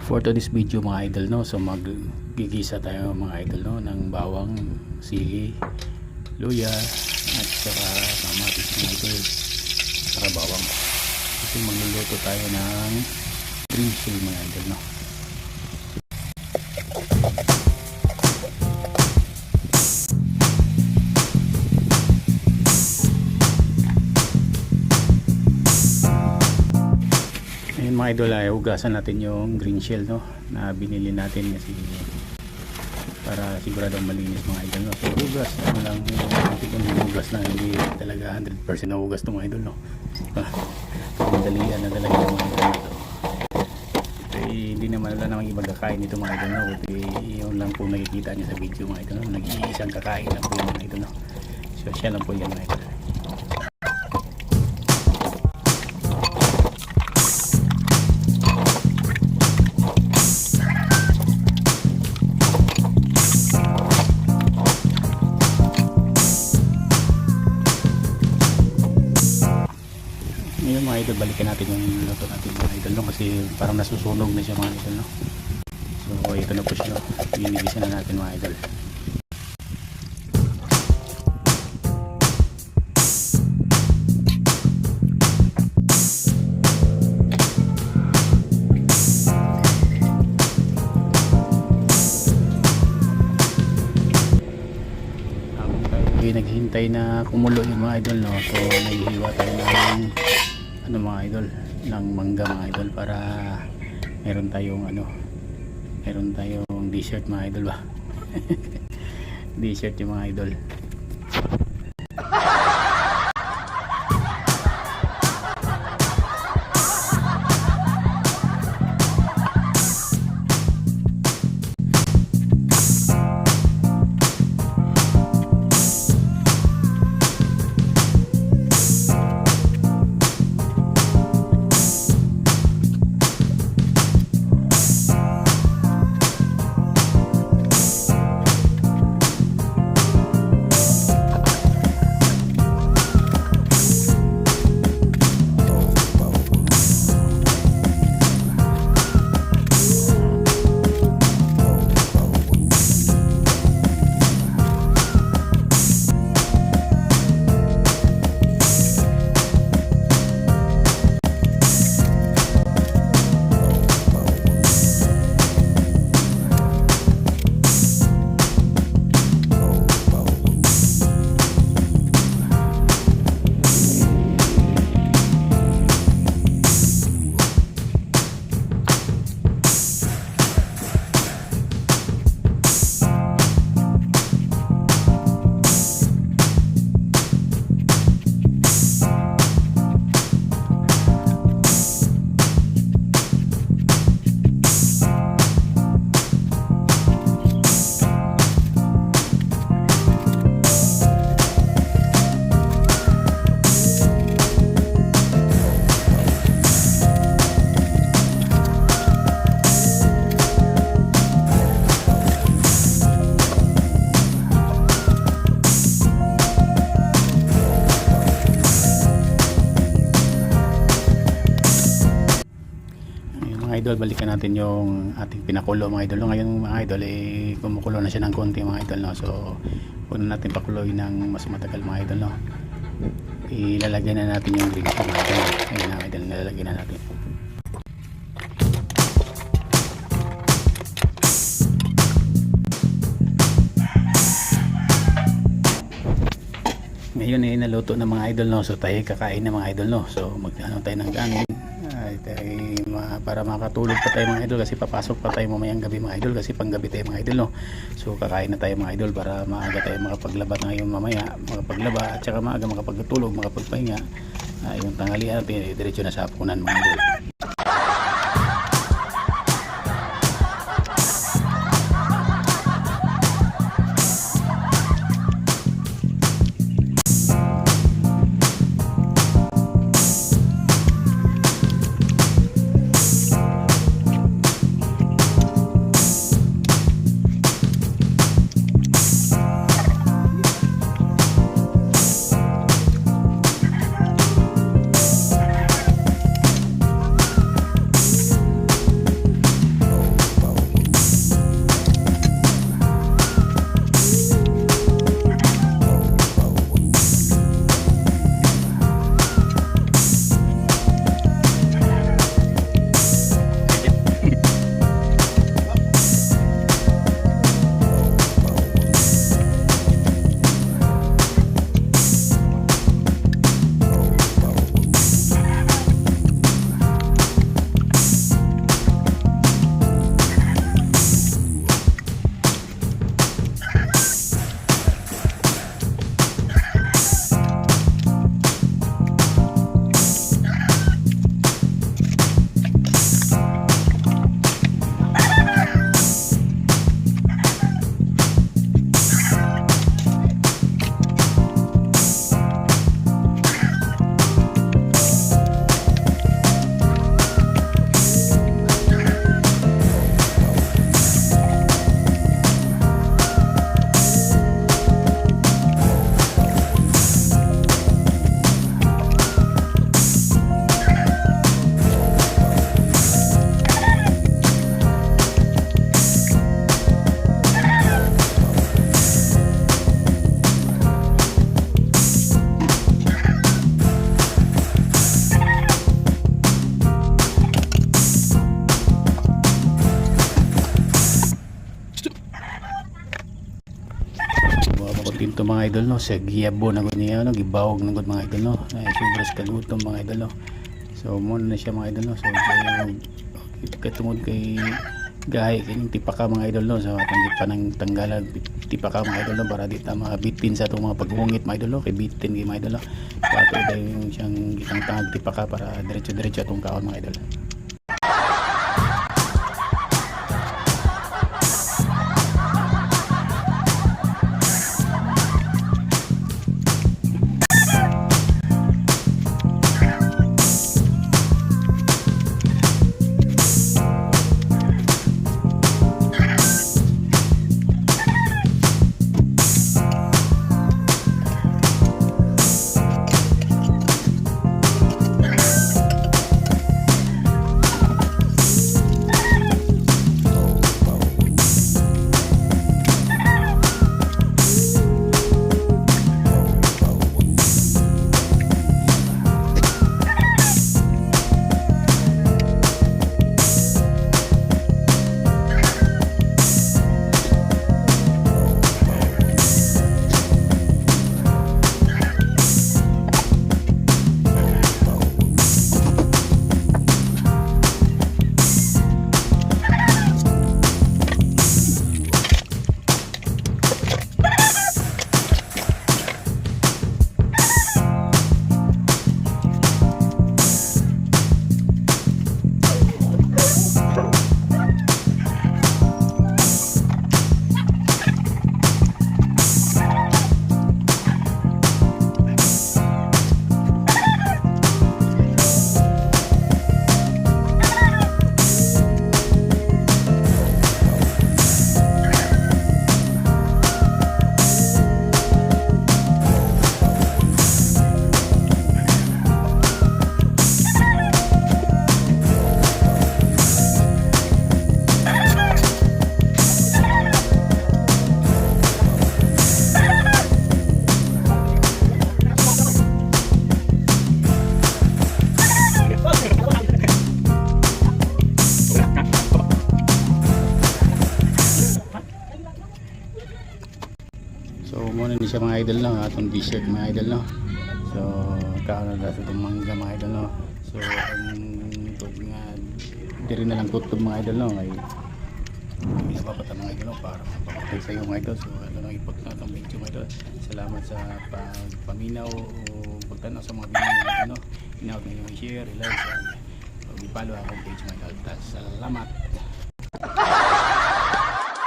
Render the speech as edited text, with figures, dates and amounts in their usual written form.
For today's video mga idol, no, so maggigisa tayo mga idol, no, ng bawang, sili, luya at saka kamatis mga idol, saka bawang. Kasi magluluto tayo ng green chili mga idol, no. Ayun mga idol, ay hugasan natin yung green shell, no, na binili natin kasi para siguradong malinis mga idol, no. So hugas ano lang, yung hugas na hindi talaga 100% na hugas to mga idol, no. Madalian na talaga yung mga idol na to. Hindi naman wala namang ibang kakain ito mga idol, no. Yun lang po nakikita niya sa video mga idol, no. Nag-iisang kakain lang po yung mga idol, no. So siya lang po yan mga idol. Ngayon mga idol, balikan natin yung luto natin mga idol, no, kasi parang nasusunog na siya mga idol, no. So ito na po siya, no. Ginigisa na natin mga idol. Naghihintay na kumulo yung mga idol, no. So naghihiwa tayo ng ano mga idol, ng mangga mga idol, para meron tayong dessert mga idol ba. Dessert yung mga idol. Idol, balikan natin yung ating pinakulo mga idol. Ngayon mga idol, kumukulo na siya ng konti mga idol, no. So huwag na natin pakuloy ng mas matagal mga idol, no. Ilalagay na natin yung green chili mga idol. Ayun na idol, nilalagay na natin. Ngayon naluto na mga idol, no. So tayo kakain na mga idol, no. So magkano tayo ng kanin para makatulog pa tayo mga idol, kasi papasok pa tayo mamayang gabi mga idol, kasi panggabi tayo mga idol, no. So kakain na tayo mga idol para maaga tayo makapaglaba ngayon mamaya, makapaglaba at saka maaga makapagtulog, makapagpahinga. Yung tanghalian natin diretso na sa hapunan mga idol. to mga idol no, sa giyabo na gud niya no, gibawog na gud mga idol no. Ay sobras kagutom mga idol no. So mo na siya mga idol no. So katungod kay gahi kining tipaka mga idol no. So atong gipanang tanggalag tipaka mga idol no para di ta mabitin sa atong mga paghungit mga idol no. Kay bitin kay mga idol no. So ato day yung siyang gitangtang tipaka para diretso-diretso atong kaon mga idol. So muna ni siya mga idol no, atong dessert mga idol no. So kaon na sa itong mangga mga idol no. So ang tug nga diri na lang kutob mga idol no, ay isa pa mga idol no, para mapakita sa iyo mga idol. So ano nang ipot na itong video mga idol. Salamat sa paminaw o pagtanaw sa mga video mga idol no. Inaot na yung i-share, i-like, i-follow akong page mga idol. Salamat.